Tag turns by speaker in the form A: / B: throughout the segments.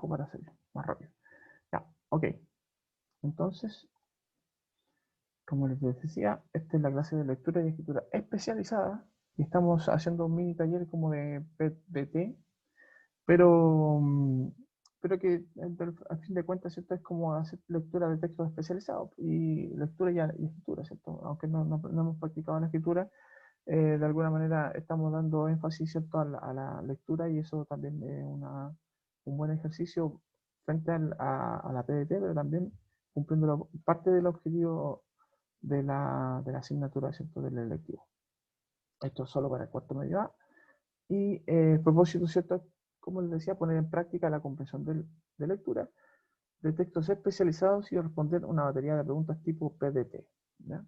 A: abajo para hacerlo más rápido. Ya, ok. Entonces, como les decía, esta es la clase de lectura y escritura especializada y estamos haciendo un mini taller como de PBT, pero, pero que al fin de cuentas, ¿cierto? Es como hacer lectura de textos especializados y lectura y escritura, ¿cierto? Aunque no hemos practicado la escritura, de alguna manera estamos dando énfasis, ¿cierto? A la lectura y eso también es un buen ejercicio frente a la PBT, pero también cumpliendo parte del objetivo de la asignatura, ¿cierto? Del electivo. Esto es solo para el cuarto medio A. Y el propósito, ¿cierto? Como les decía, poner en práctica la comprensión de lectura de textos especializados y responder una batería de preguntas tipo PDT. ¿Ya?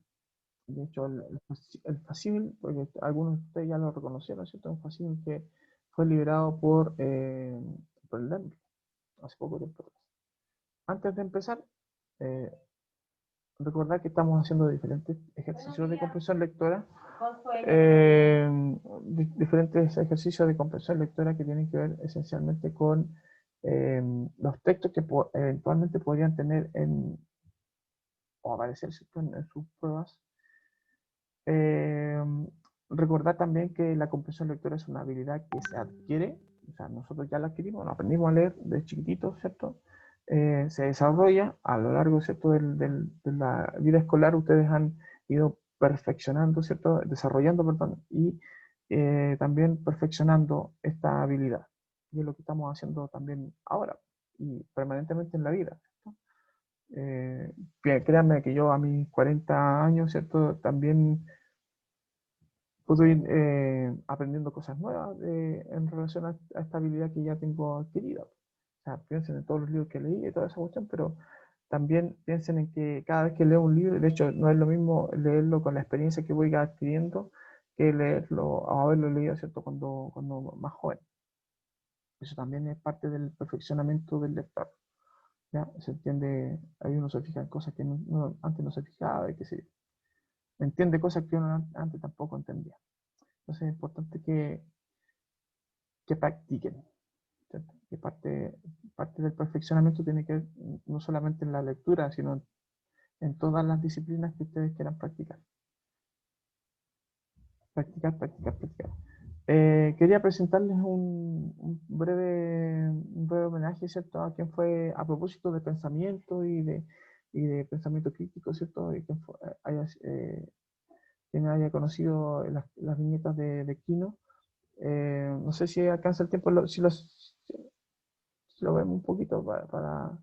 A: De hecho, el facímil, porque algunos de ustedes ya lo reconocieron, ¿cierto? Un facímil que fue liberado por el LEMR hace poco tiempo atrás. Antes de empezar, eh, recordar que estamos haciendo diferentes ejercicios de comprensión lectora, diferentes ejercicios de comprensión lectora que tienen que ver esencialmente con los textos que eventualmente podrían tener o aparecer, ¿cierto? En sus pruebas. Recordar también que la comprensión lectora es una habilidad que se adquiere, o sea, nosotros ya la adquirimos, la aprendimos a leer de chiquititos, ¿cierto? Se desarrolla a lo largo, ¿cierto? De la vida escolar, ustedes han ido perfeccionando, ¿cierto? Desarrollando, perdón, y también perfeccionando esta habilidad. Y es lo que estamos haciendo también ahora y permanentemente en la vida, ¿cierto? Créanme que yo a mis 40 años, ¿cierto? También puedo ir aprendiendo cosas nuevas en relación a esta habilidad que ya tengo adquirida. O sea, piensen en todos los libros que leí y toda esa cuestión, pero también piensen en que cada vez que leo un libro, de hecho no es lo mismo leerlo con la experiencia que voy adquiriendo que leerlo o haberlo leído, ¿cierto? Cuando más joven. Eso también es parte del perfeccionamiento del lector. ¿Ya? Se entiende, ahí uno se fija en cosas que antes no se fijaba y que se entiende cosas que uno antes tampoco entendía. Entonces es importante que practiquen, ¿cierto? Que parte del perfeccionamiento tiene que ver no solamente en la lectura, sino en todas las disciplinas que ustedes quieran practicar. Practicar, practicar, practicar. Quería presentarles un breve homenaje, ¿cierto? A quien fue a propósito de pensamiento y de pensamiento crítico, ¿cierto? Y quien haya conocido las viñetas de Kino. No sé si alcanza el tiempo, si lo vemos un poquito para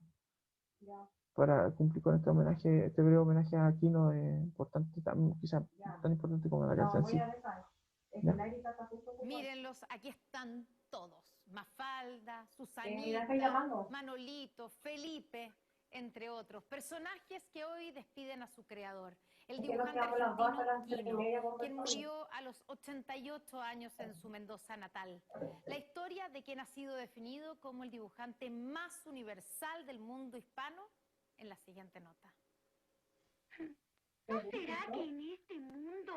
A: cumplir con este homenaje, este breve homenaje a Aquino, importante, quizá tan importante como la canción en sí. ¿Ya?
B: Mírenlos, aquí están todos. Mafalda, Susanita, Manolito, Felipe, entre otros. Personajes que hoy despiden a su creador, el dibujante argentino Quino, quien murió a los 88 años en su Mendoza natal. La historia de quien ha sido definido como el dibujante más universal del mundo hispano en la siguiente nota.
C: ¿No será que en este mundo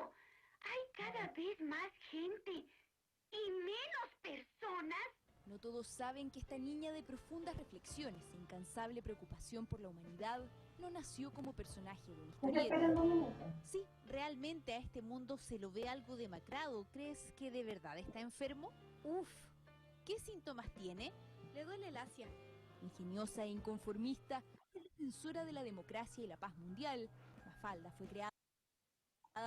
C: hay cada vez más gente y menos personas?
D: No todos saben que esta niña de profundas reflexiones e incansable preocupación por la humanidad no nació como personaje de una historieta. Sí, realmente a este mundo se lo ve algo demacrado. ¿Crees que de verdad está enfermo? Uf, ¿qué síntomas tiene? Le duele el Asia. Ingeniosa e inconformista, es defensora de la democracia y la paz mundial. Mafalda fue creada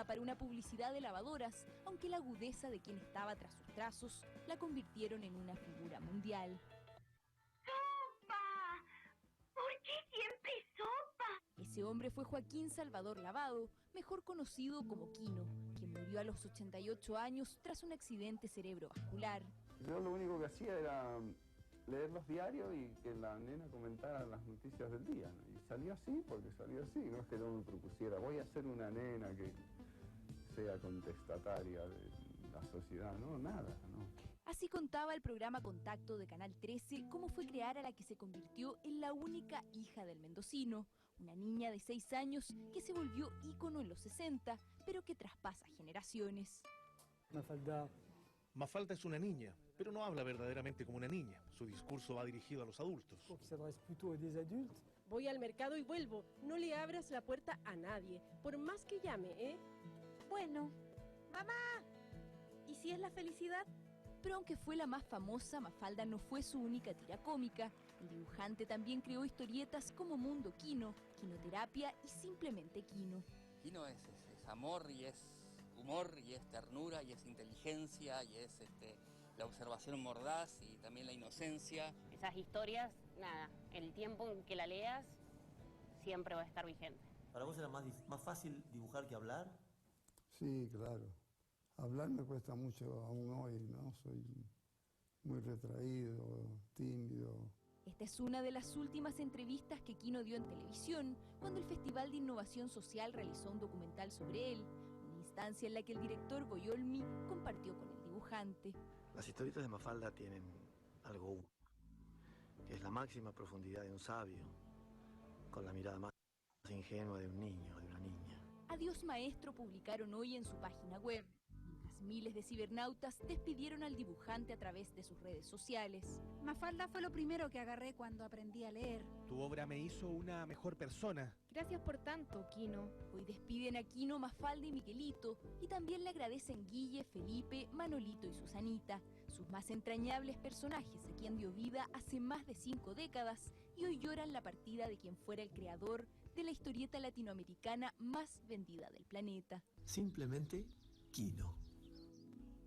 D: para una publicidad de lavadoras, aunque la agudeza de quien estaba tras sus trazos la convirtieron en una figura mundial.
C: ¡Sopa! ¿Por qué siempre sopa?
D: Ese hombre fue Joaquín Salvador Lavado, mejor conocido como Quino, quien murió a los 88 años tras un accidente cerebrovascular.
E: Yo lo único que hacía era leer los diarios y que la nena comentara las noticias del día, ¿no? Y salió así porque salió así, no es que yo me propusiera, voy a ser una nena que sea contestataria de la sociedad, no, nada, no.
D: Así contaba el programa Contacto de Canal 13 cómo fue crear a la que se convirtió en la única hija del mendocino, una niña de 6 años que se volvió ícono en los 60, pero que traspasa generaciones.
F: Mafalda es una niña, pero no habla verdaderamente como una niña. Su discurso va dirigido a los adultos.
G: Voy al mercado y vuelvo. No le abras la puerta a nadie, por más que llame, ¿eh?
D: Bueno, mamá, ¿y si es la felicidad? Pero aunque fue la más famosa, Mafalda no fue su única tira cómica. El dibujante también creó historietas como Mundo Quino, Quinoterapia y simplemente Quino.
H: Quino es amor y es humor y es ternura y es inteligencia y es la observación mordaz y también la inocencia.
I: Esas historias, nada, el tiempo en que la leas siempre va a estar vigente.
J: ¿Para vos era más fácil dibujar que hablar?
E: Sí, claro. Hablar me cuesta mucho aún hoy, ¿no? Soy muy retraído, tímido.
D: Esta es una de las últimas entrevistas que Quino dio en televisión, cuando el Festival de Innovación Social realizó un documental sobre él, una instancia en la que el director Goyolmi compartió con el dibujante.
J: Las historietas de Mafalda tienen algo único, que es la máxima profundidad de un sabio, con la mirada más ingenua de un niño o de una niña.
D: Adiós Maestro publicaron hoy en su página web, mientras miles de cibernautas despidieron al dibujante a través de sus redes sociales.
K: Mafalda fue lo primero que agarré cuando aprendí a leer.
F: Tu obra me hizo una mejor persona.
K: Gracias por tanto, Quino.
D: Hoy despiden a Quino, Mafalda y Miguelito, y también le agradecen Guille, Felipe, Manolito y Susanita, sus más entrañables personajes a quien dio vida hace más de 5 décadas, y hoy lloran la partida de quien fuera el creador de la historieta latinoamericana más vendida del planeta.
J: Simplemente Quino,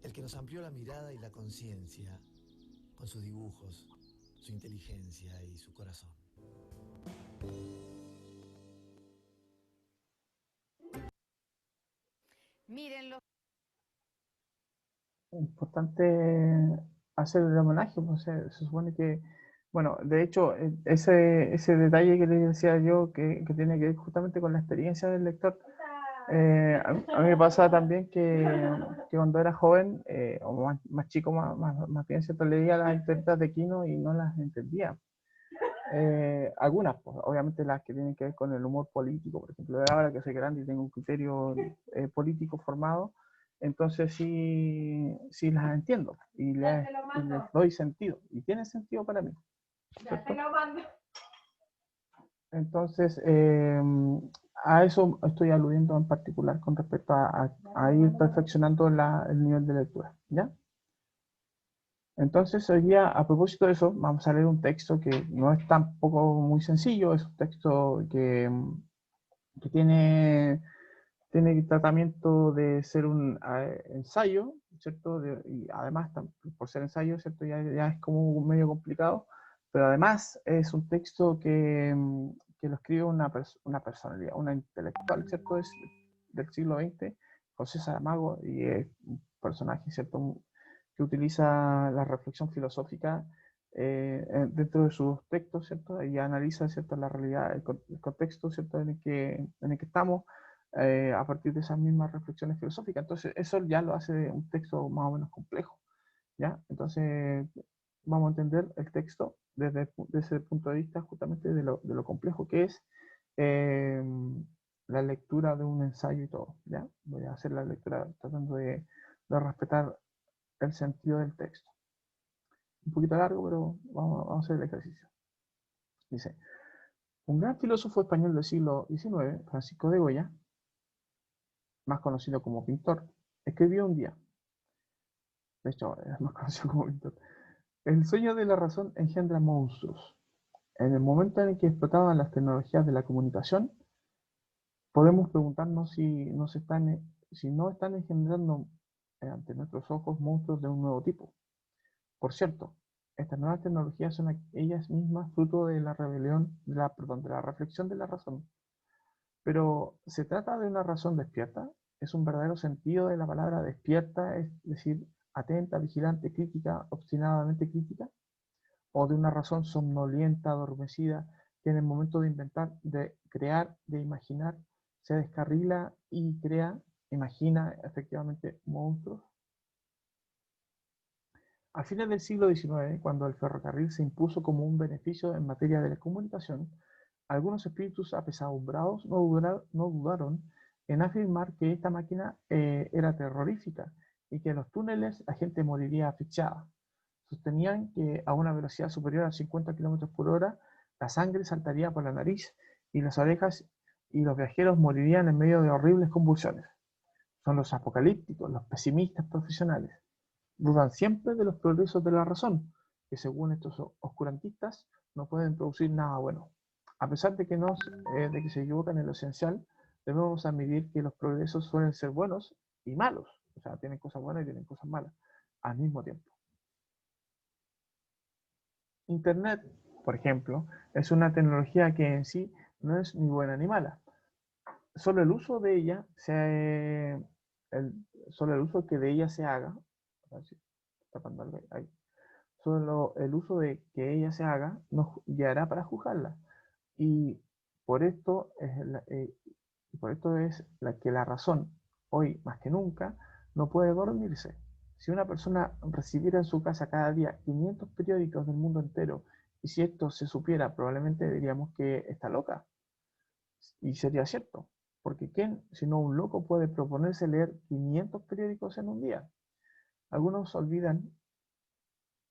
J: el que nos amplió la mirada y la conciencia con sus dibujos, su inteligencia y su corazón.
B: Mírenlo.
A: Importante hacer el homenaje, pues se supone que, bueno, de hecho, ese detalle que les decía yo, que tiene que ver justamente con la experiencia del lector, a mí me pasa también que cuando era joven, o más chico, más bien, ¿cierto? Leía las historietas de Quino y no las entendía. Algunas, pues, obviamente las que tienen que ver con el humor político, por ejemplo, ahora que soy grande y tengo un criterio político formado, entonces sí las entiendo y les doy sentido, y tiene sentido para mí, ¿cierto? Entonces, a eso estoy aludiendo en particular con respecto a ir perfeccionando el nivel de lectura, ¿ya? Entonces, hoy día, a propósito de eso, vamos a leer un texto que no es tampoco muy sencillo, es un texto que tiene el tratamiento de ser un ensayo, ¿cierto? Y además, por ser ensayo, ¿cierto? Ya es como medio complicado, pero además es un texto que lo escribe una personalidad, una intelectual, ¿cierto? Es del siglo XX, José Saramago, y es un personaje, ¿cierto? Que utiliza la reflexión filosófica dentro de sus textos, ¿cierto? Y analiza, ¿cierto? La realidad, el contexto, ¿cierto? En el que estamos, a partir de esas mismas reflexiones filosóficas. Entonces, eso ya lo hace un texto más o menos complejo, ¿ya? Entonces, vamos a entender el texto desde ese punto de vista justamente de lo complejo que es la lectura de un ensayo y todo, ¿ya? Voy a hacer la lectura tratando de respetar el sentido del texto. Un poquito largo, pero vamos a hacer el ejercicio. Dice, un gran filósofo español del siglo XIX, Francisco de Goya, más conocido como pintor, escribió un día, de hecho, es más conocido como pintor, el sueño de la razón engendra monstruos. En el momento en el que explotaban las tecnologías de la comunicación, podemos preguntarnos si no están engendrando ante nuestros ojos monstruos de un nuevo tipo. Por cierto, estas nuevas tecnologías son ellas mismas fruto de la rebelión, de la reflexión de la razón. Pero, ¿se trata de una razón despierta? ¿Es un verdadero sentido de la palabra despierta, es decir, atenta, vigilante, crítica, obstinadamente crítica? ¿O de una razón somnolienta, adormecida, que en el momento de inventar, de crear, de imaginar, se descarrila y imagina efectivamente monstruos? A fines del siglo XIX, cuando el ferrocarril se impuso como un beneficio en materia de la comunicación, algunos espíritus apesadumbrados no dudaron en afirmar que esta máquina era terrorífica y que en los túneles la gente moriría asfixiada. sostenían que a una velocidad superior a 50 km por hora, la sangre saltaría por la nariz y las orejas y los viajeros morirían en medio de horribles convulsiones. Son los apocalípticos, los pesimistas profesionales. Dudan siempre de los progresos de la razón, que según estos oscurantistas no pueden producir nada bueno. A pesar de que se equivocan en lo esencial, debemos admitir que los progresos suelen ser buenos y malos. O sea, tienen cosas buenas y tienen cosas malas al mismo tiempo. Internet, por ejemplo, es una tecnología que en sí no es ni buena ni mala. Solo el uso de ella solo el uso que de ella se haga, solo el uso de que ella se haga nos guiará para juzgarla. Y por esto es que la razón, hoy más que nunca, no puede dormirse. Si una persona recibiera en su casa cada día 500 periódicos del mundo entero, y si esto se supiera, probablemente diríamos que está loca. Y sería cierto, porque ¿quién, sino un loco, puede proponerse leer 500 periódicos en un día? Algunos olvidan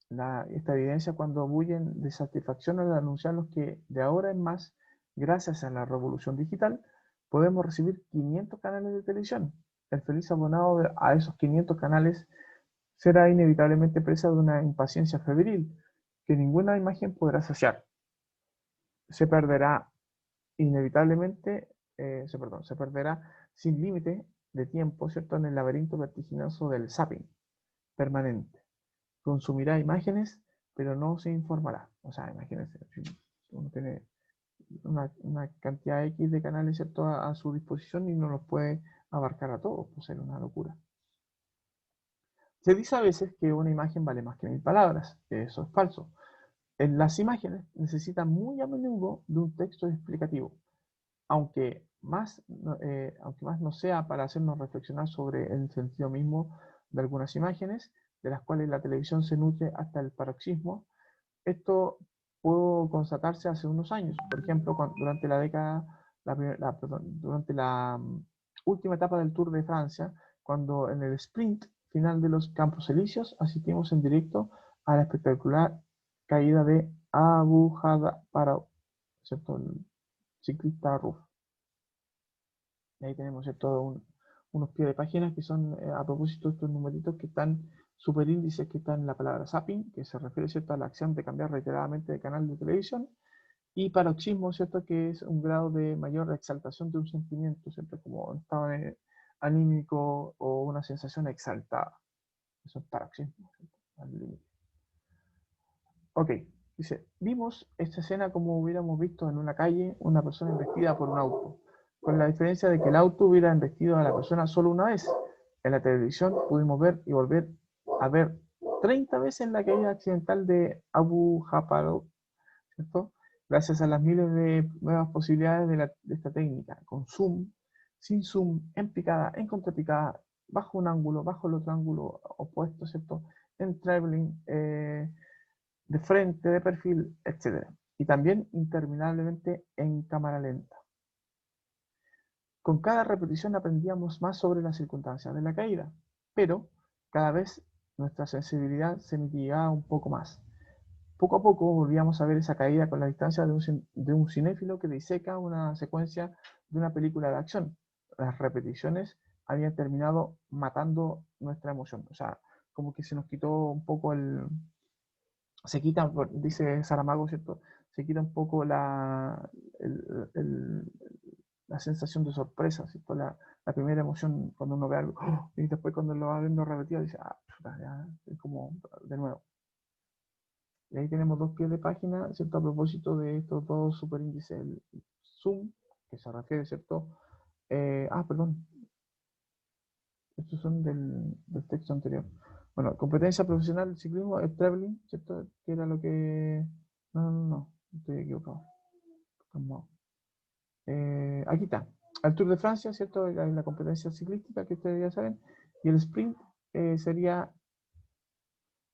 A: esta evidencia cuando bullen de satisfacción al anunciarnos que de ahora en más, gracias a la revolución digital, podemos recibir 500 canales de televisión. El feliz abonado a esos 500 canales será inevitablemente presa de una impaciencia febril que ninguna imagen podrá saciar. Se perderá inevitablemente, se perderá sin límite de tiempo, ¿cierto?, en el laberinto vertiginoso del zapping permanente. Consumirá imágenes, pero no se informará. O sea, imagínense, uno tiene una cantidad X de canales, ¿cierto?, a su disposición y no los puede abarcar a todos, pues es una locura. Se dice a veces que una imagen vale más que 1000 palabras. Eso es falso. Las imágenes necesitan muy a menudo de un texto explicativo, aunque más no sea para hacernos reflexionar sobre el sentido mismo de algunas imágenes, de las cuales la televisión se nutre hasta el paroxismo. Esto pudo constatarse hace unos años, por ejemplo, durante durante la última etapa del Tour de Francia, cuando en el sprint final de los Campos Elíseos asistimos en directo a la espectacular caída de Abu Jafar, ¿cierto?, el ciclista Ruf. Y ahí tenemos, ¿cierto?, unos pies de páginas que son, a propósito de estos numeritos que están, superíndices que están en la palabra zapping, que se refiere, ¿cierto?, a la acción de cambiar reiteradamente de canal de televisión, y paroxismo, ¿cierto?, que es un grado de mayor exaltación de un sentimiento, ¿cierto?, como un estado anímico o una sensación exaltada. Eso es paroxismo, ¿cierto?, al límite. Ok, dice, vimos esta escena como hubiéramos visto en una calle una persona embestida por un auto, con la diferencia de que el auto hubiera embestido a la persona solo una vez. En la televisión pudimos ver y volver a ver 30 veces la caída accidental de Abu Jafar, ¿cierto?, gracias a las miles de nuevas posibilidades de esta técnica, con zoom, sin zoom, en picada, en contrapicada, bajo un ángulo, bajo el otro ángulo opuesto, ¿cierto?, en traveling, de frente, de perfil, etc. Y también interminablemente en cámara lenta. Con cada repetición aprendíamos más sobre las circunstancias de la caída, pero cada vez nuestra sensibilidad se mitigaba un poco más. Poco a poco volvíamos a ver esa caída con la distancia de un cinéfilo que diseca una secuencia de una película de acción. Las repeticiones habían terminado matando nuestra emoción. O sea, como que se nos quitó un poco se quita, dice Saramago, ¿cierto?, se quita un poco la sensación de sorpresa, ¿cierto?, la primera emoción cuando uno ve algo, y después cuando lo va viendo repetido dice, ya, es como de nuevo. Y ahí tenemos dos pies de página, ¿cierto?, a propósito de estos dos superíndices, el zoom, que se refiere, ¿cierto? Perdón. Estos son del texto anterior. Bueno, competencia profesional del ciclismo es traveling, ¿cierto? Que era lo que... No, estoy equivocado. Aquí está. El Tour de Francia, ¿cierto? La competencia ciclística que ustedes ya saben. Y el sprint sería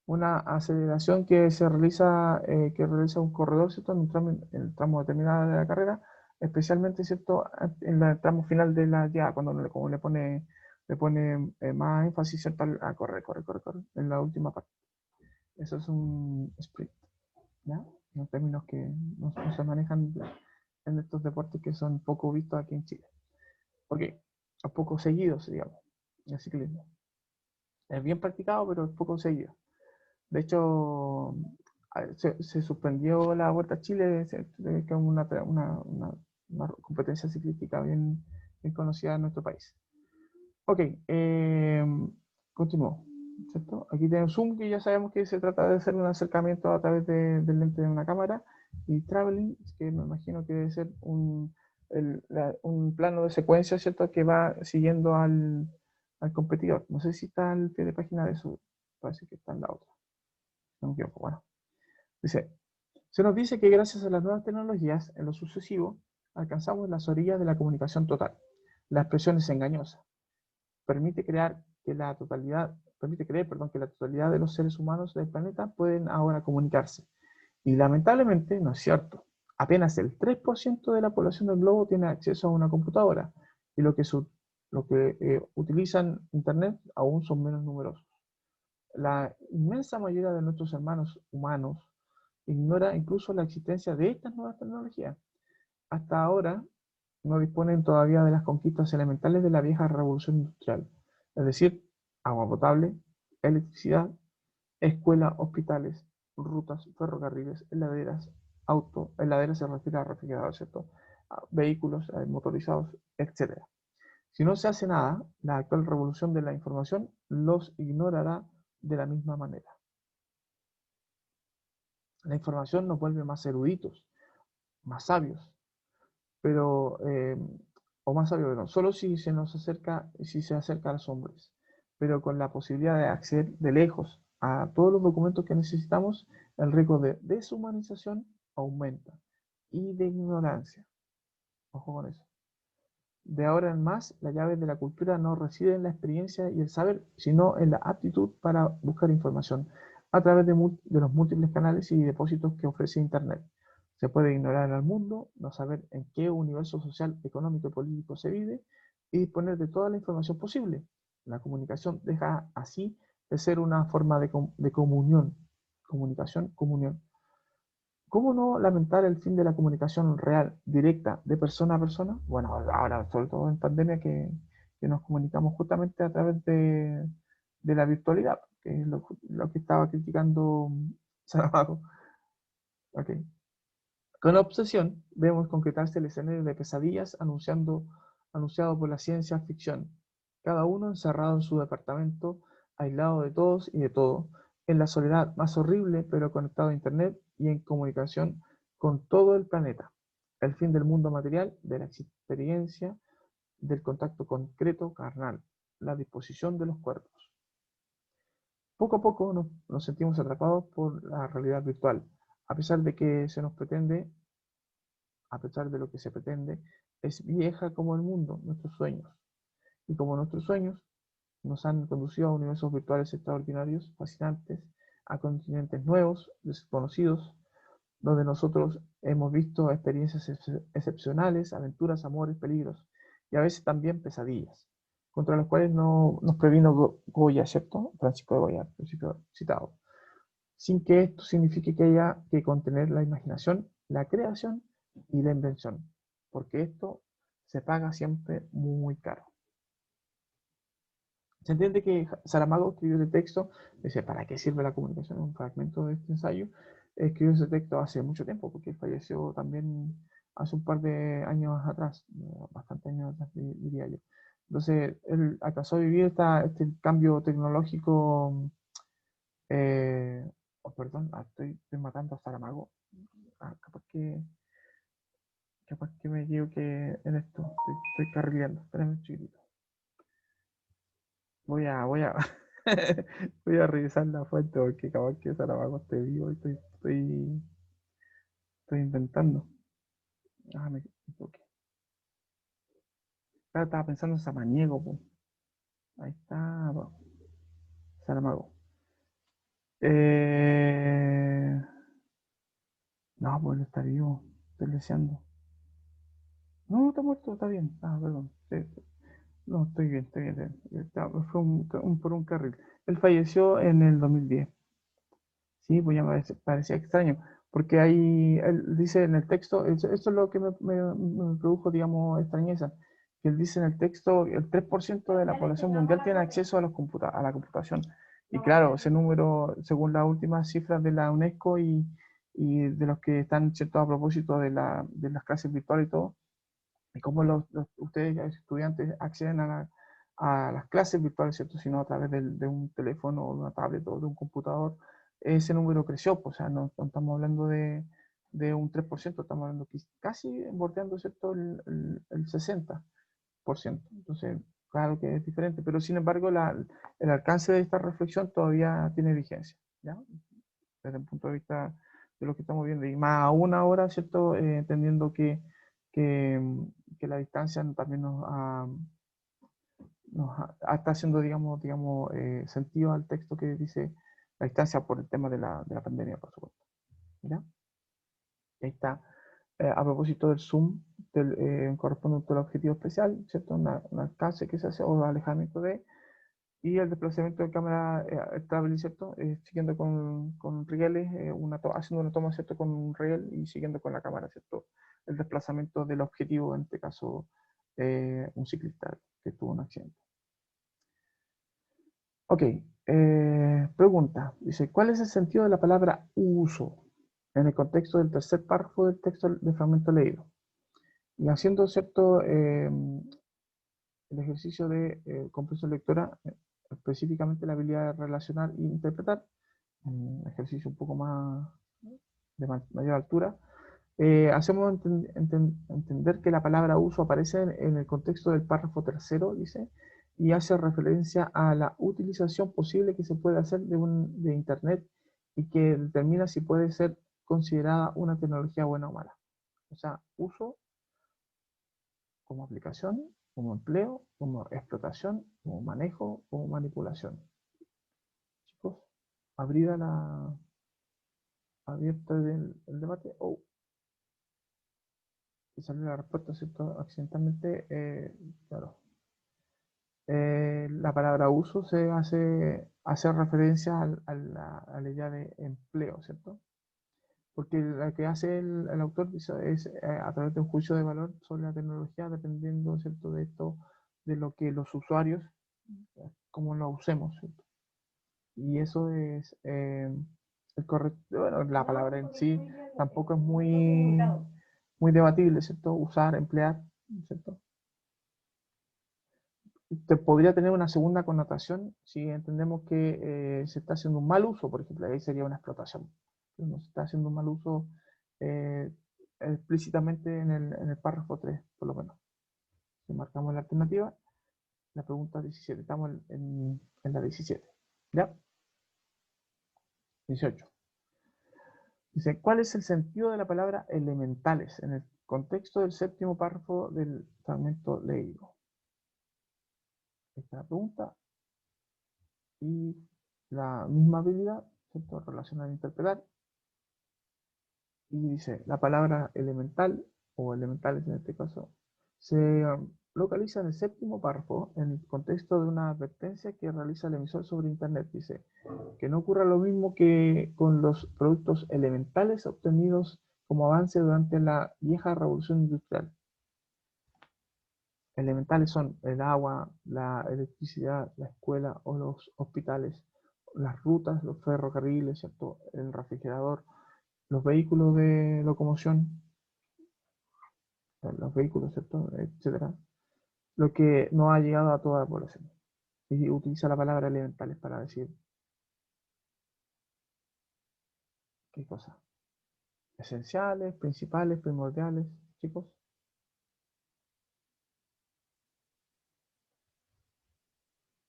A: una aceleración que realiza un corredor, ¿cierto?, en el tramo determinado de la carrera, especialmente, ¿cierto?, en el tramo final de la llegada, cuando le pone más énfasis, ¿cierto?, a correr, en la última parte. Eso es un sprint, ¿ya? Los términos que no se manejan en estos deportes que son poco vistos aquí en Chile. Ok, a poco seguidos, digamos, el ciclismo. Es bien practicado, pero es poco seguido. De hecho, se suspendió la Vuelta a Chile, que es una competencia ciclística bien conocida en nuestro país. Ok, continúo, ¿cierto? Aquí tenemos Zoom, que ya sabemos que se trata de hacer un acercamiento a través del lente de una cámara, y Traveling, que me imagino que debe ser un plano de secuencia, ¿cierto? Que va siguiendo al competidor. No sé si está al pie de página de eso, parece que está en la otra. No me equivoco, bueno. Dice, se nos dice que gracias a las nuevas tecnologías, en lo sucesivo, alcanzamos las orillas de la comunicación total. La expresión es engañosa. Permite creer que la totalidad de los seres humanos del planeta pueden ahora comunicarse. Y lamentablemente no es cierto. Apenas el 3% de la población del globo tiene acceso a una computadora, y los que utilizan Internet aún son menos numerosos. La inmensa mayoría de nuestros hermanos humanos ignora incluso la existencia de estas nuevas tecnologías. Hasta ahora no disponen todavía de las conquistas elementales de la vieja revolución industrial, es decir, agua potable, electricidad, escuelas, hospitales, rutas, ferrocarriles, heladeras, heladeras se refiere a refrigeradores, ¿cierto? A vehículos motorizados, etc. Si no se hace nada, la actual revolución de la información los ignorará de la misma manera. La información nos vuelve más eruditos, más sabios, pero o más sabios no, solo si se acerca a los hombres, pero con la posibilidad de acceder de lejos a todos los documentos que necesitamos, el riesgo de deshumanización aumenta, y de ignorancia. Ojo con eso. De ahora en más, la llave de la cultura no reside en la experiencia y el saber, sino en la aptitud para buscar información a través de los múltiples canales y depósitos que ofrece Internet. Se puede ignorar al mundo, no saber en qué universo social, económico y político se vive, y disponer de toda la información posible. La comunicación deja así de ser una forma de comunión. Comunicación, comunión. ¿Cómo no lamentar el fin de la comunicación real, directa, de persona a persona? Bueno, ahora, sobre todo en pandemia, que nos comunicamos justamente a través de la virtualidad, que es lo que estaba criticando Saramago. Okay. Con obsesión vemos concretarse el escenario de pesadillas anunciado por la ciencia ficción, cada uno encerrado en su departamento, aislado de todos y de todo, en la soledad más horrible, pero conectado a Internet y en comunicación con todo el planeta. El fin del mundo material, de la experiencia, del contacto concreto carnal, la disposición de los cuerpos. Poco a poco nos sentimos atrapados por la realidad virtual, a pesar de lo que se pretende, es vieja como el mundo, nuestros sueños. Y como nuestros sueños nos han conducido a universos virtuales extraordinarios, fascinantes, a continentes nuevos, desconocidos, donde nosotros hemos visto experiencias excepcionales, aventuras, amores, peligros, y a veces también pesadillas, contra los cuales nos previno Goya, ¿cierto? Francisco de Goya, al principio citado. Sin que esto signifique que haya que contener la imaginación, la creación y la invención, porque esto se paga siempre muy caro. Se entiende que Saramago escribió este texto, dice, ¿para qué sirve la comunicación? Un fragmento de este ensayo. Escribió ese texto hace mucho tiempo, porque falleció también hace un par de años atrás, bastantes años atrás, diría yo. Entonces, él alcanzó a vivir este cambio tecnológico. Perdón, estoy matando a Saramago. Capaz que me equivoqué en esto. Estoy carrileando. Espérame un chiquitito. Voy a voy a revisar la fuente, porque capaz que Saramago esté vivo y estoy inventando. Me equivoqué. Estaba pensando en Samaniego, po. Ahí está, po. Saramago. No, pues no está vivo. Estoy deseando. No, está muerto, está bien. Perdón. No, estoy bien, estoy bien. Fue por un carril. Él falleció en el 2010. Sí, pues ya me parecía extraño, porque ahí él dice en el texto, esto es lo que me produjo, digamos, extrañeza, que él dice en el texto, el 3% de la población mundial tiene acceso a, a la computación. Y claro, ese número, según las últimas cifras de la UNESCO y de los que están, ¿cierto?, a propósito de las clases virtuales y todo, y cómo ustedes, estudiantes, acceden a las clases virtuales, ¿cierto? Sino a través de un teléfono o de una tablet o de un computador, ese número creció, pues, o sea, no estamos hablando de un 3%, estamos hablando casi bordeando, ¿cierto?, el 60%. Entonces, claro que es diferente, pero sin embargo, el alcance de esta reflexión todavía tiene vigencia, ¿ya? Desde el punto de vista de lo que estamos viendo, y más aún ahora, ¿cierto? Entendiendo que, que la distancia también está haciendo, digamos sentido al texto que dice la distancia por el tema de la pandemia, por supuesto. ¿Ya? Ahí está. A propósito del zoom, correspondiente al objetivo especial, ¿cierto? Un alcance que se hace o alejamiento de, y el desplazamiento de cámara estable, ¿cierto? Siguiendo con rieles, haciendo una toma, ¿cierto? Con un riel y siguiendo con la cámara, ¿cierto? El desplazamiento del objetivo, en este caso, un ciclista que tuvo un accidente. Ok, pregunta. Dice, ¿cuál es el sentido de la palabra uso en el contexto del tercer párrafo del texto del fragmento leído? Y haciendo, ¿cierto? El ejercicio de comprensión lectora, específicamente la habilidad de relacionar e interpretar, un ejercicio un poco más de mayor altura, hacemos entender que la palabra uso aparece en el contexto del párrafo tercero, dice, y hace referencia a la utilización posible que se puede hacer de Internet y que determina si puede ser considerada una tecnología buena o mala. O sea, uso como aplicación, como empleo, como explotación, como manejo, como manipulación. Chicos, abierto el debate. Oh, y salió la respuesta, ¿cierto? Accidentalmente, claro. La palabra uso hace referencia a la idea de empleo, ¿cierto? Porque lo que hace el autor es a través de un juicio de valor sobre la tecnología, dependiendo, ¿cierto?, de esto, de lo que los usuarios, cómo lo usemos, ¿cierto? Y eso es el correcto. Bueno, la palabra en sí tampoco es muy debatible, ¿cierto? Usar, emplear, ¿cierto? Podría tener una segunda connotación si entendemos que se está haciendo un mal uso, por ejemplo, ahí sería una explotación. No se está haciendo un mal uso eh, explícitamente en el párrafo 3, por lo menos. Si marcamos la alternativa, la pregunta 17, estamos en la 17. ¿Ya? 18. Dice, ¿cuál es el sentido de la palabra elementales en el contexto del séptimo párrafo del fragmento leído? Esta es la pregunta. Y la misma habilidad, ¿cierto? Relacionar e interpretar. Y dice, la palabra elemental, o elementales en este caso, se localiza en el séptimo párrafo en el contexto de una advertencia que realiza el emisor sobre Internet. Dice, que no ocurra lo mismo que con los productos elementales obtenidos como avance durante la vieja revolución industrial. Elementales son el agua, la electricidad, la escuela o los hospitales, las rutas, los ferrocarriles, ¿cierto? El refrigerador, los vehículos de locomoción, los vehículos, ¿cierto? Etcétera. Lo que no ha llegado a toda la población. Y utiliza la palabra elementales para decir qué cosa. Esenciales, principales, primordiales, chicos.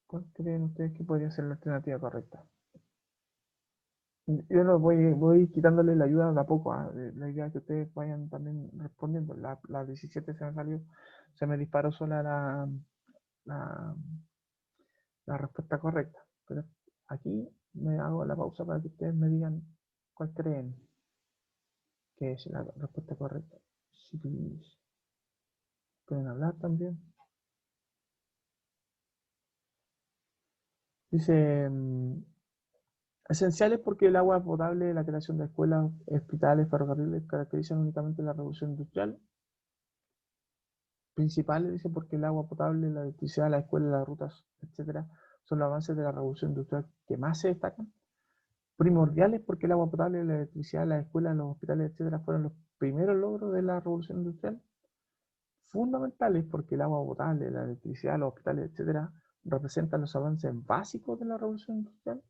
A: ¿Cuál creen ustedes que podría ser la alternativa correcta? Yo no voy quitándole la ayuda de a poco. La idea es que ustedes vayan también respondiendo. La 17 se me salió, se me disparó sola la, la respuesta correcta. Pero aquí me hago la pausa para que ustedes me digan cuál creen que es la respuesta correcta. Si pueden hablar también. Dice, Esenciales porque el agua potable, la creación de escuelas, hospitales, ferrocarriles caracterizan únicamente la revolución industrial. Principales, dice, porque el agua potable, la electricidad, la escuela, las rutas, etcétera, son los avances de la revolución industrial que más se destacan. Primordiales porque el agua potable, la electricidad, la escuela, los hospitales, etcétera, fueron los primeros logros de la revolución industrial. Fundamentales porque el agua potable, la electricidad, los hospitales, etcétera, representan los avances básicos de la revolución industrial.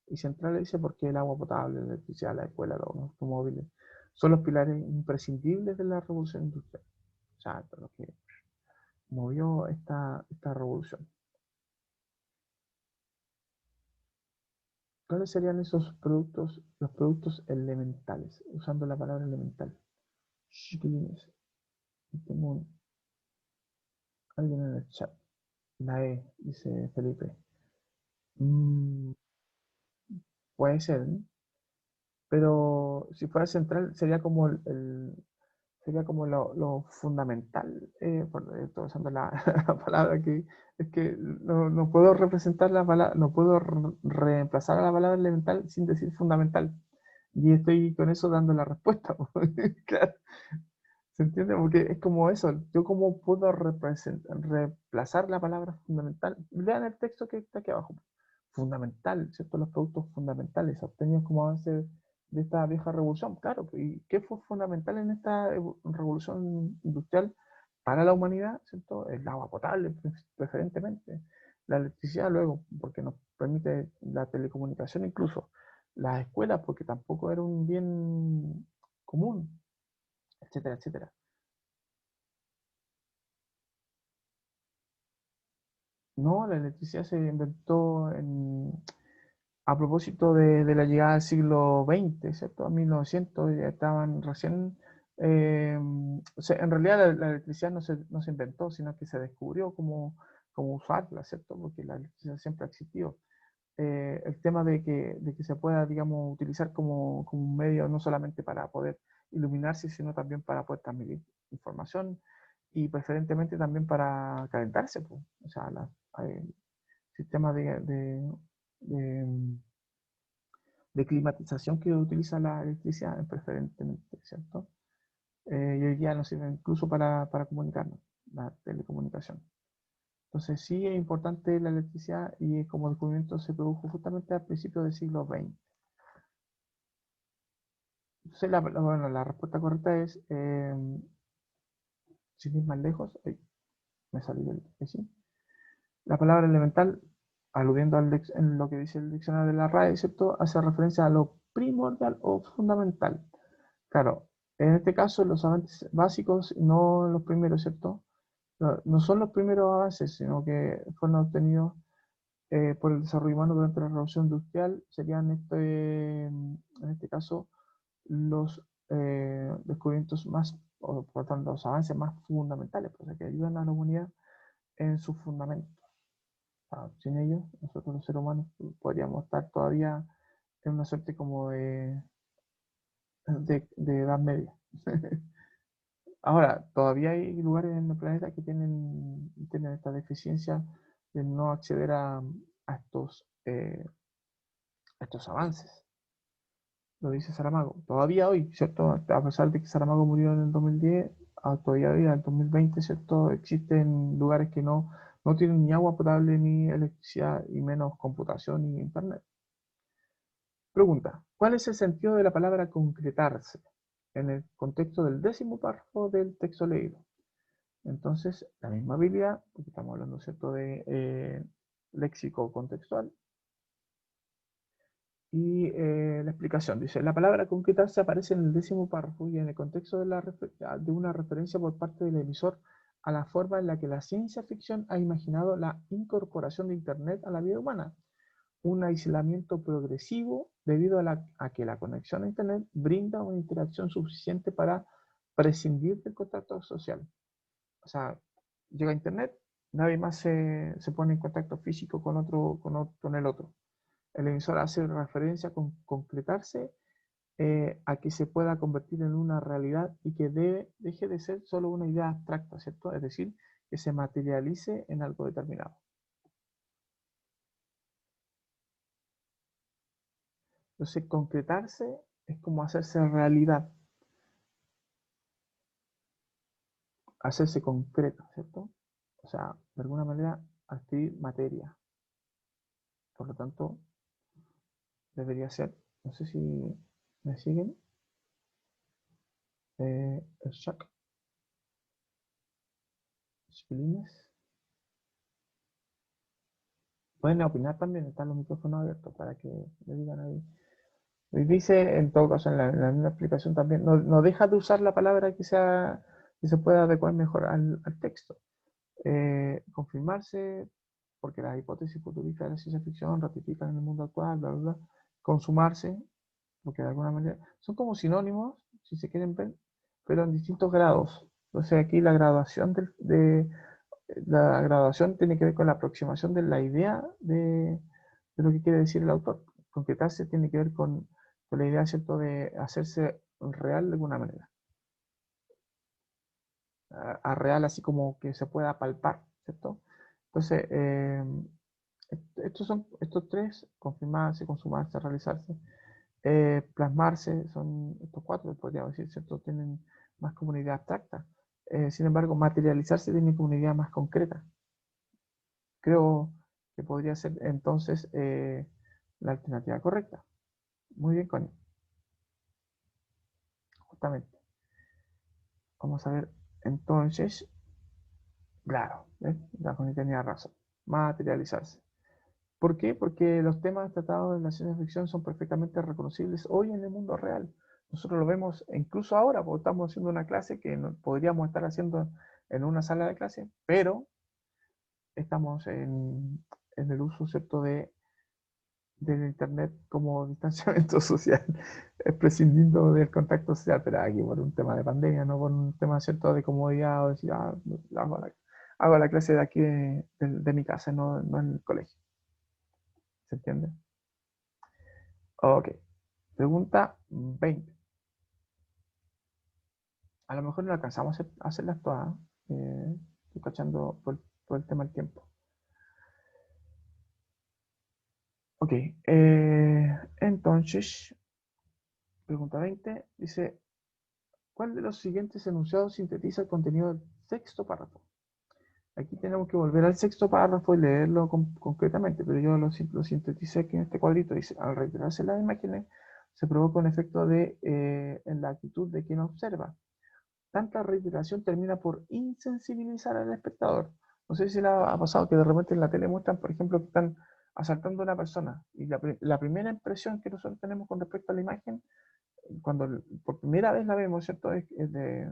A: Y centrales, dice, porque el agua potable, la electricidad, la escuela, los automóviles son los pilares imprescindibles de la revolución industrial. O sea, lo que movió esta revolución. ¿Cuáles serían esos productos, los productos elementales? Usando la palabra elemental. Chiquilines, tengo alguien en el chat. La E, dice Felipe. Puede ser, ¿no? Pero si fuera central sería como sería como lo fundamental. Estoy usando la, la palabra que es que no puedo representar la palabra, no puedo reemplazar a la palabra elemental sin decir fundamental. Y estoy con eso dando la respuesta. Claro. ¿Se entiende? Porque es como eso. Yo cómo puedo reemplazar la palabra fundamental. Vean el texto que está aquí abajo. Fundamental, ¿cierto? Los productos fundamentales obtenidos como avance de esta vieja revolución. Claro, ¿y qué fue fundamental en esta revolución industrial para la humanidad? ¿Cierto? El agua potable, preferentemente. La electricidad luego, porque nos permite la telecomunicación incluso. Las escuelas, porque tampoco era un bien común, etcétera, etcétera. No, la electricidad se inventó a propósito de la llegada del siglo XX, ¿cierto? A 1900 ya estaban recién... o sea, en realidad la electricidad no se inventó, sino que se descubrió cómo usarla, ¿cierto? Porque la electricidad siempre ha existido. El tema de que se pueda, digamos, utilizar como un medio no solamente para poder iluminarse, sino también para poder transmitir información y preferentemente también para calentarse, pues. O sea, hay sistemas de, de climatización que utiliza la electricidad preferentemente, ¿cierto? Y hoy día nos sirve incluso para comunicarnos, la telecomunicación. Entonces sí es importante la electricidad y como descubrimiento se produjo justamente al principio del siglo XX. Entonces bueno, la respuesta correcta es, sin ir más lejos, me salí del sí. La palabra elemental, aludiendo en lo que dice el diccionario de la RAE, ¿cierto? Hace referencia a lo primordial o fundamental. Claro, en este caso los avances básicos, no los primeros, ¿cierto? No son los primeros avances, sino que fueron obtenidos por el desarrollo humano durante la revolución industrial. Serían en este caso los descubrimientos más, o por tanto los avances más fundamentales, pues, que ayudan a la humanidad en sus fundamentos. Sin ellos, nosotros los seres humanos podríamos estar todavía en una suerte como de edad media. Ahora, todavía hay lugares en el planeta que tienen esta deficiencia de no acceder a estos avances. Lo dice Saramago. Todavía hoy, ¿cierto? A pesar de que Saramago murió en el 2010, todavía hoy, en el 2020, ¿cierto? Existen lugares que no tienen ni agua potable, ni electricidad, y menos computación ni internet. Pregunta: ¿cuál es el sentido de la palabra concretarse en el contexto del 10º párrafo del texto leído? Entonces, la misma habilidad, porque estamos hablando, ¿cierto?, de léxico contextual. Y la explicación dice: la palabra concretarse aparece en el 10º párrafo y en el contexto de una referencia por parte del emisor a la forma en la que la ciencia ficción ha imaginado la incorporación de Internet a la vida humana. Un aislamiento progresivo debido a que la conexión a Internet brinda una interacción suficiente para prescindir del contacto social. O sea, llega a Internet, nadie más se pone en contacto físico con el otro. El emisor hace referencia con concretarse a que se pueda convertir en una realidad y que deje de ser solo una idea abstracta, ¿cierto? Es decir, que se materialice en algo determinado. Entonces, concretarse es como hacerse realidad. Hacerse concreto, ¿cierto? O sea, de alguna manera, adquirir materia. Por lo tanto, debería ser, no sé si me siguen, el shock. Chiquilines. Pueden opinar también, están los micrófonos abiertos para que le digan ahí. Y dice, en todo caso, en la misma explicación también, no deja de usar la palabra que se pueda adecuar mejor al texto. Confirmarse, porque las hipótesis futuristas de la ciencia ficción ratifican en el mundo actual, bla, bla, bla. Consumarse, porque de alguna manera son como sinónimos, si se quieren ver, pero en distintos grados. Entonces aquí la graduación la graduación tiene que ver con la aproximación de la idea de lo que quiere decir el autor. Concretarse tiene que ver con la idea, ¿cierto?, de hacerse real de alguna manera. A real, así como que se pueda palpar, ¿cierto? Entonces, estos tres: confirmarse, consumarse, realizarse. Plasmarse, son estos cuatro, podríamos decir, ¿cierto? Tienen más como una idea abstracta. Sin embargo, materializarse tiene como una idea más concreta. Creo que podría ser entonces la alternativa correcta. Muy bien, Connie. Justamente. Vamos a ver entonces. Claro, la Connie tenía razón. Materializarse. ¿Por qué? Porque los temas tratados en la ciencia ficción son perfectamente reconocibles hoy en el mundo real. Nosotros lo vemos incluso ahora, porque estamos haciendo una clase que podríamos estar haciendo en una sala de clase, pero estamos en el uso, ¿cierto?, del internet como distanciamiento social, prescindiendo del contacto social, pero aquí por un tema de pandemia, no por un tema, ¿cierto?, de comodidad, o decir, hago la clase de aquí de mi casa, no en el colegio. ¿Se entiende? Ok. Pregunta 20. A lo mejor no alcanzamos a hacerlas todas. Estoy cachando por el tema del tiempo. Ok. Entonces, pregunta 20 dice: ¿cuál de los siguientes enunciados sintetiza el contenido del sexto párrafo? Aquí tenemos que volver al sexto párrafo y leerlo concretamente, pero yo lo sinteticé aquí en este cuadrito. Dice: al reiterarse las imágenes, se provoca un efecto en la actitud de quien observa. Tanta reiteración termina por insensibilizar al espectador. No sé si le ha pasado que de repente en la tele muestran, por ejemplo, que están asaltando a una persona, y la primera impresión que nosotros tenemos con respecto a la imagen, cuando por primera vez la vemos, ¿cierto?, es de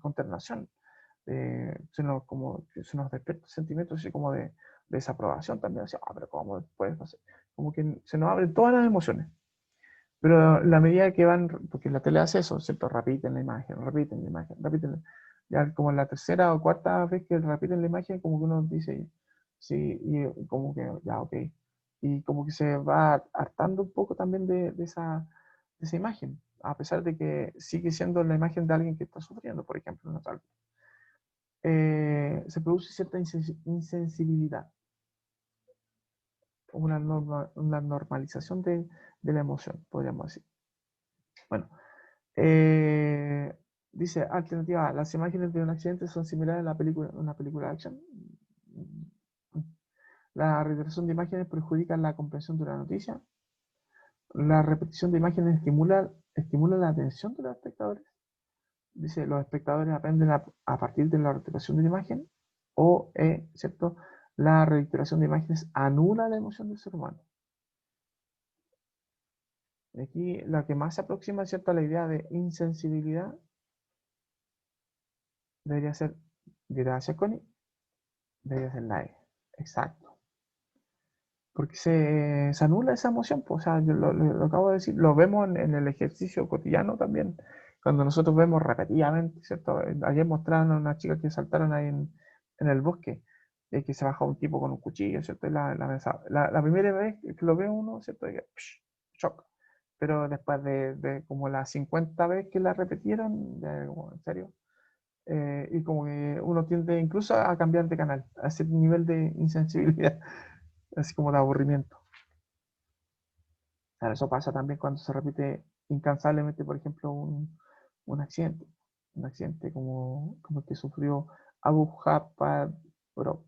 A: consternación. Se nos despierta sentimientos así como de desaprobación también, así, pero ¿cómo puedes hacer? Como que se nos abren todas las emociones. Pero la medida que van, porque la tele hace eso, ¿cierto? Repiten la imagen, repiten. Ya como en la tercera o cuarta vez que repiten la imagen, como que uno dice, sí, y como que, ya, ok. Y como que se va hartando un poco también de esa imagen, a pesar de que sigue siendo la imagen de alguien que está sufriendo, por ejemplo, en tal. Se produce cierta insensibilidad, una normalización de la emoción, podríamos decir. Bueno, dice alternativa A: las imágenes de un accidente son similares a una película de acción. La reiteración de imágenes perjudica la comprensión de la noticia. La repetición de imágenes estimula la atención de los espectadores. Dice: los espectadores aprenden a partir de la reiteración de la imagen. O, ¿cierto?, la reiteración de imágenes anula la emoción del ser humano. Aquí la que más se aproxima, ¿cierto?, a la idea de insensibilidad debería ser, gracias Connie, debería ser la E. Exacto. Porque se anula esa emoción, pues, o sea, yo lo acabo de decir, lo vemos en el ejercicio cotidiano también, cuando nosotros vemos repetidamente, ¿cierto? Ayer mostraron a una chica que saltaron ahí en el bosque, que se bajó un tipo con un cuchillo, ¿cierto? Y la primera vez que lo ve uno, ¿cierto? Y, shock. Pero después de como las 50 veces que la repitieron, como, ¿en serio? Y como que uno tiende incluso a cambiar de canal, a ese nivel de insensibilidad, así como de aburrimiento. Claro, eso pasa también cuando se repite incansablemente, por ejemplo, un accidente. Un accidente como el que sufrió Abu Japarov.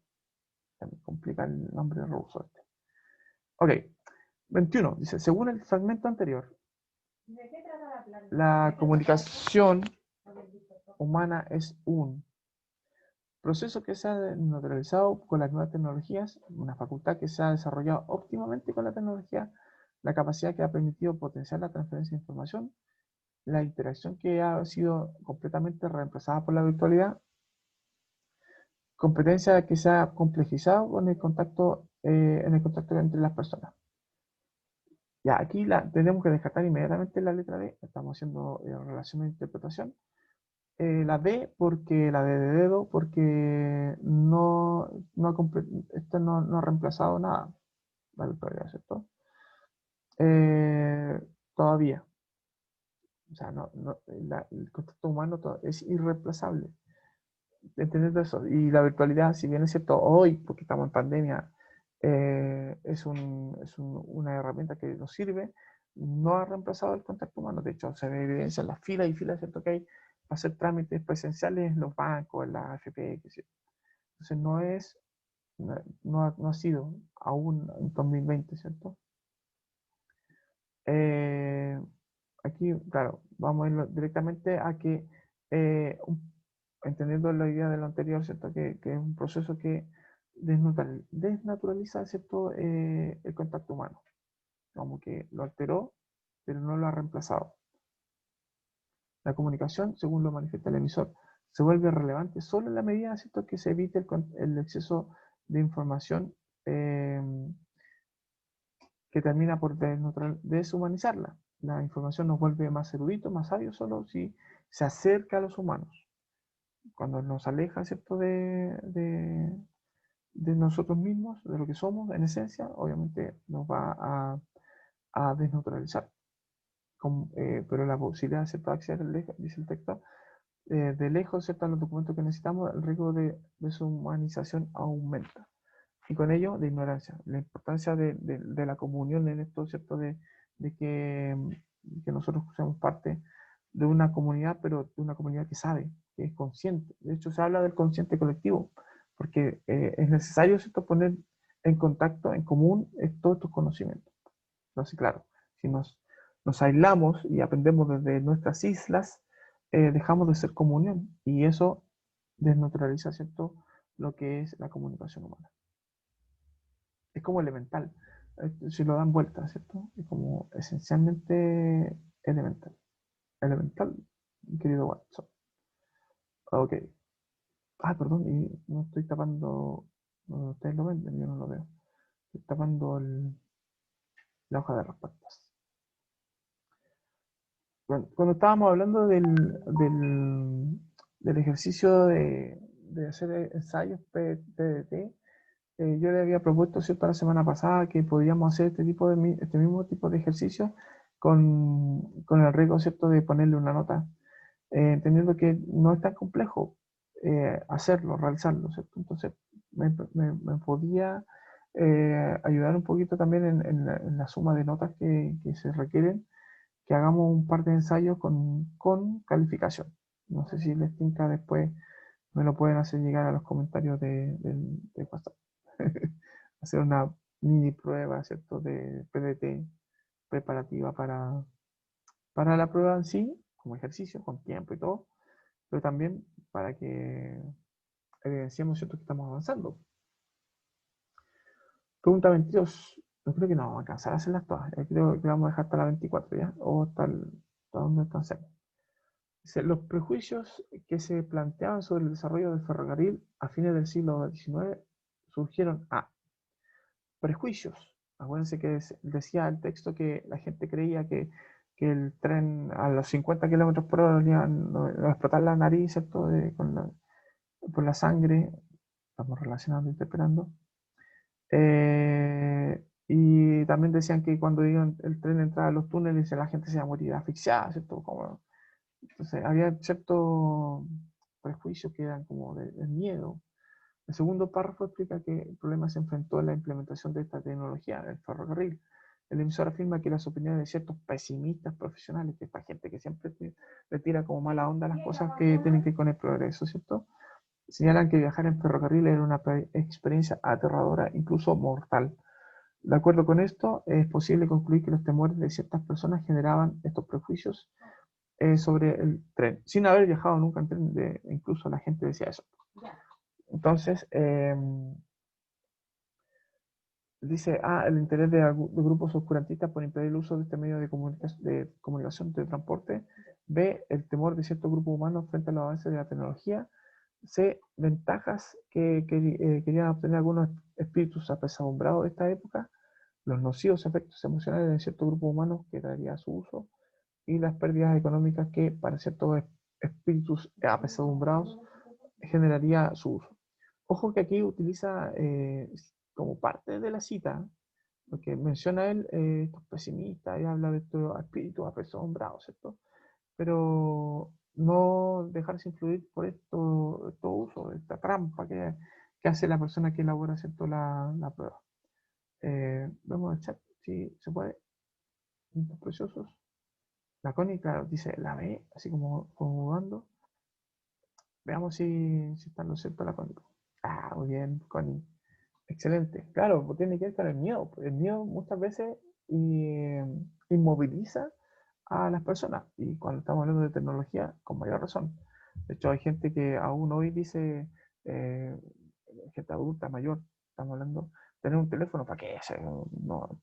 A: También complica el nombre ruso este. Ok, 21. Dice, según el fragmento anterior, la comunicación humana es un proceso que se ha naturalizado con las nuevas tecnologías, una facultad que se ha desarrollado óptimamente con la tecnología, la capacidad que ha permitido potenciar la transferencia de información, la interacción que ha sido completamente reemplazada por la virtualidad, competencia que se ha complejizado con el contacto, en el contacto entre las personas. Ya, aquí tenemos que descartar inmediatamente la letra D, estamos haciendo relación de interpretación. La D, porque la D de dedo, porque esto no ha reemplazado nada, la virtualidad, ¿cierto? Todavía. O sea, el contacto humano es irreemplazable. Entendiendo eso. Y la virtualidad, si bien es cierto, hoy, porque estamos en pandemia, es una herramienta que nos sirve, no ha reemplazado el contacto humano. De hecho, se ve evidencia en las filas y filas, ¿cierto? Que hay para hacer trámites presenciales en los bancos, en la AFP, ¿cierto? Entonces no ha sido aún en 2020, ¿cierto? Aquí, claro, vamos a ir directamente a que, entendiendo la idea de lo anterior, ¿cierto? Que es un proceso que desnaturaliza, ¿cierto? El contacto humano. Como que lo alteró, pero no lo ha reemplazado. La comunicación, según lo manifiesta el emisor, se vuelve relevante solo en la medida, ¿cierto?, que se evite el exceso de información que termina por deshumanizarla. La información nos vuelve más eruditos, más sabios, solo si se acerca a los humanos. Cuando nos aleja, ¿cierto?, de nosotros mismos, de lo que somos, en esencia, obviamente nos va a desnaturalizar. Pero la posibilidad, ¿cierto?, de acceder, dice el texto, de lejos, ¿cierto?, a los documentos que necesitamos, el riesgo de deshumanización aumenta. Y con ello, de ignorancia. La importancia de la comunión en esto, ¿cierto?, de que nosotros seamos parte de una comunidad, pero de una comunidad que sabe, que es consciente. De hecho, se habla del consciente colectivo, porque es necesario, ¿cierto?, poner en contacto, en común, todos estos conocimientos. Entonces, claro, si nos aislamos y aprendemos desde nuestras islas, dejamos de ser comunión, y eso desnaturaliza, ¿cierto?, lo que es la comunicación humana. Es como elemental, si lo dan vuelta, ¿cierto? Es como esencialmente elemental. Elemental, querido Watson. Ok. Perdón, y no estoy tapando, ustedes lo ven, yo no lo veo. Estoy tapando la hoja de respuestas. Cuando estábamos hablando del ejercicio de hacer ensayos PDT, yo le había propuesto, ¿cierto?, la semana pasada que podíamos hacer este mismo tipo de ejercicio con el riesgo, ¿cierto?, de ponerle una nota, entendiendo que no es tan complejo realizarlo, ¿cierto? Entonces me podía ayudar un poquito también en la suma de notas que se requieren, que hagamos un par de ensayos con calificación. No sé si les tinca, después me lo pueden hacer llegar a los comentarios de WhatsApp. Hacer una mini prueba, ¿cierto?, de PDT preparativa para la prueba en sí, como ejercicio, con tiempo y todo, pero también para que evidenciemos, ¿cierto?, que estamos avanzando. Pregunta 22. No creo que nos vamos a alcanzar a hacerlas todas. Creo que vamos a dejar hasta la 24 ya, o hasta donde alcancemos. Los prejuicios que se planteaban sobre el desarrollo del ferrocarril a fines del siglo XIX surgieron prejuicios. Acuérdense que decía el texto que la gente creía que el tren a los 50 kilómetros por hora iba a explotar la nariz, ¿cierto?, por la sangre. Estamos relacionando, interpretando. Y también decían que cuando el tren entraba a los túneles, la gente se iba a morir asfixiada, ¿cierto? Entonces había ciertos prejuicios que eran como de miedo. El segundo párrafo explica que el problema se enfrentó en la implementación de esta tecnología, el ferrocarril, El emisor afirma que las opiniones de ciertos pesimistas profesionales, que esta gente que siempre le tira como mala onda a las cosas que tienen que ver con el progreso, ¿cierto? Señalan que viajar en ferrocarril era una experiencia aterradora, incluso mortal. De acuerdo con esto, es posible concluir que los temores de ciertas personas generaban estos prejuicios sobre el tren, sin haber viajado nunca en tren, incluso la gente decía eso. Entonces, dice, el interés de grupos oscurantistas por impedir el uso de este medio de comunicación de transporte. B, el temor de ciertos grupos humanos frente a los avances de la tecnología. C, ventajas que querían obtener algunos espíritus apesadumbrados de esta época. Los nocivos efectos emocionales de ciertos grupos humanos que traería su uso. Y las pérdidas económicas que para ciertos espíritus apesadumbrados generaría su uso. Ojo que aquí utiliza como parte de la cita, porque menciona él estos pesimistas y habla de estos espíritus apesadumbrados, ¿cierto? Pero no dejarse influir por esto uso, esta trampa que hace la persona que elabora, ¿cierto? la prueba. Vemos el chat, si se puede. Puntos preciosos. La Connie, claro, dice la B, así como jugando. Veamos si está en lo cierto la Connie. Muy bien, Connie. Excelente. Claro, pues tiene que ver con el miedo. El miedo muchas veces inmoviliza a las personas. Y cuando estamos hablando de tecnología, con mayor razón. De hecho, hay gente que aún hoy dice, gente adulta, mayor, estamos hablando, tener un teléfono, ¿para qué? No,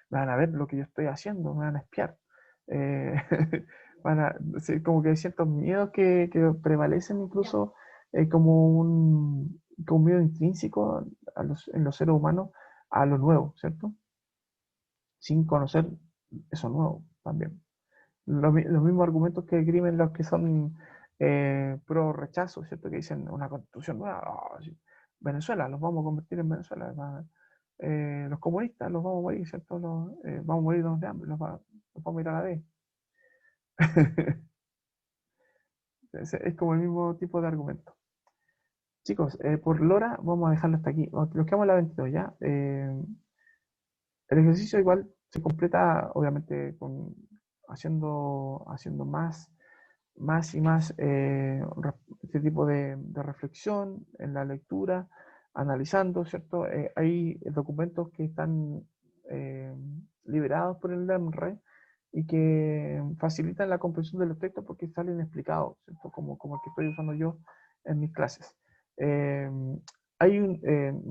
A: van a ver lo que yo estoy haciendo, me van a espiar. Como que hay ciertos miedos que prevalecen incluso como un miedo intrínseco en los seres humanos a lo nuevo, ¿cierto? Sin conocer eso nuevo también. Los mismos argumentos que esgrimen los que son pro rechazo, ¿cierto? Que dicen una constitución nueva, sí. Venezuela, los vamos a convertir en Venezuela. Los comunistas los vamos a morir, ¿cierto? Vamos a morir de hambre, los vamos a ir a la vez. Es como el mismo tipo de argumento. Chicos, por Lora vamos a dejarlo hasta aquí. Los quedamos a la 22 ya. El ejercicio igual se completa, obviamente, haciendo más y más este tipo de reflexión en la lectura, analizando, ¿cierto? Hay documentos que están liberados por el LEMRE y que facilitan la comprensión de los textos porque salen explicados, ¿cierto? Como el que estoy usando yo en mis clases. No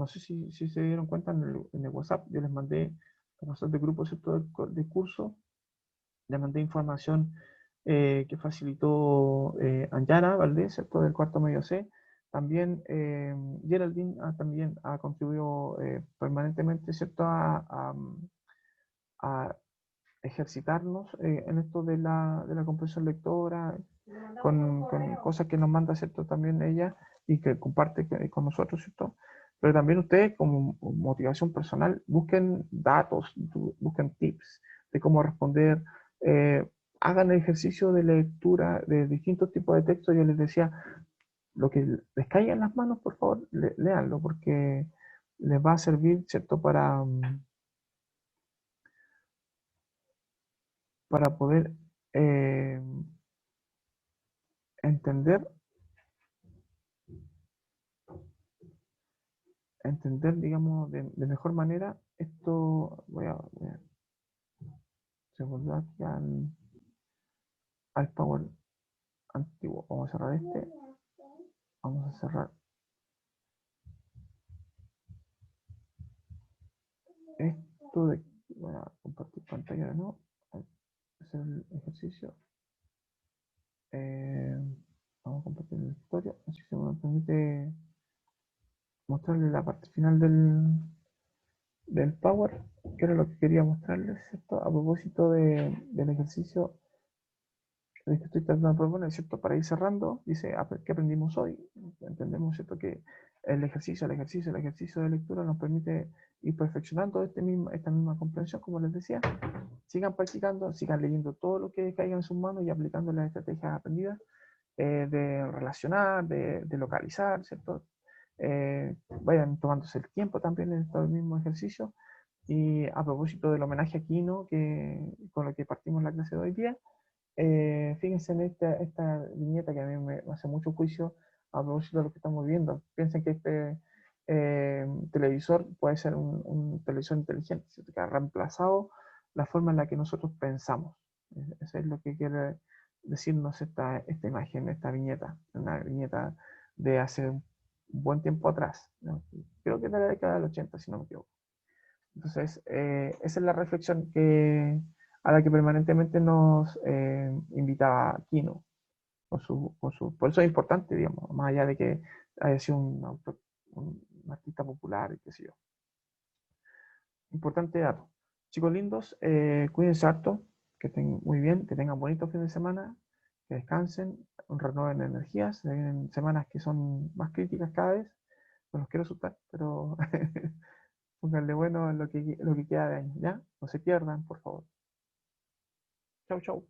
A: sé si se dieron cuenta en el WhatsApp, yo les mandé el WhatsApp de grupo, ¿cierto? de curso, les mandé información que facilitó Anjana Valdés, ¿cierto? Del cuarto medio C. También Geraldine también ha contribuido permanentemente, ¿cierto? A ejercitarnos en esto de la comprensión lectora, con cosas que nos manda, ¿cierto? También ella y que comparte con nosotros, ¿cierto? Pero también ustedes, como motivación personal, busquen datos, busquen tips de cómo responder, hagan el ejercicio de lectura de distintos tipos de textos. Yo les decía, lo que les caiga en las manos, por favor, léanlo, porque les va a servir, ¿cierto? Para poder entender, digamos, de mejor manera esto. Se volvió aquí al Power antiguo. Vamos a cerrar este. Vamos a cerrar esto de. Voy a compartir pantalla de nuevo. Hacer el ejercicio. Vamos a compartir el escritorio. Así se me permite mostrarles la parte final del Power, que era lo que quería mostrarles, ¿cierto? A propósito del ejercicio que estoy tratando de proponer, ¿cierto? Para ir cerrando, dice, ¿qué aprendimos hoy? Entendemos, ¿cierto? Que el ejercicio de lectura nos permite ir perfeccionando esta misma comprensión, como les decía. Sigan practicando, sigan leyendo todo lo que caiga en sus manos y aplicando las estrategias aprendidas de relacionar, de localizar, ¿cierto? Vayan tomándose el tiempo también en todo el mismo ejercicio Y a propósito del homenaje a Quino, con lo que partimos la clase de hoy día, fíjense en esta viñeta que a mí me hace mucho juicio a propósito de lo que estamos viendo. Piensen que este televisor puede ser un televisor inteligente, que ha reemplazado la forma en la que nosotros pensamos. Eso es lo que quiere decirnos esta imagen, esta viñeta, una viñeta de hace un buen tiempo atrás, ¿no? Creo que de la década del 80, si no me equivoco. Entonces, esa es la reflexión a la que permanentemente nos invita Kino. Por eso es importante, digamos, más allá de que haya sido un artista popular, qué sé yo. Importante dato. Chicos lindos, cuídense harto, que estén muy bien, que tengan bonito fin de semana, que descansen, renueven energías. Se vienen semanas que son más críticas cada vez. No los quiero asustar, pero pónganle bueno en lo que queda de año, ¿ya? No se pierdan, por favor. Chau, chau.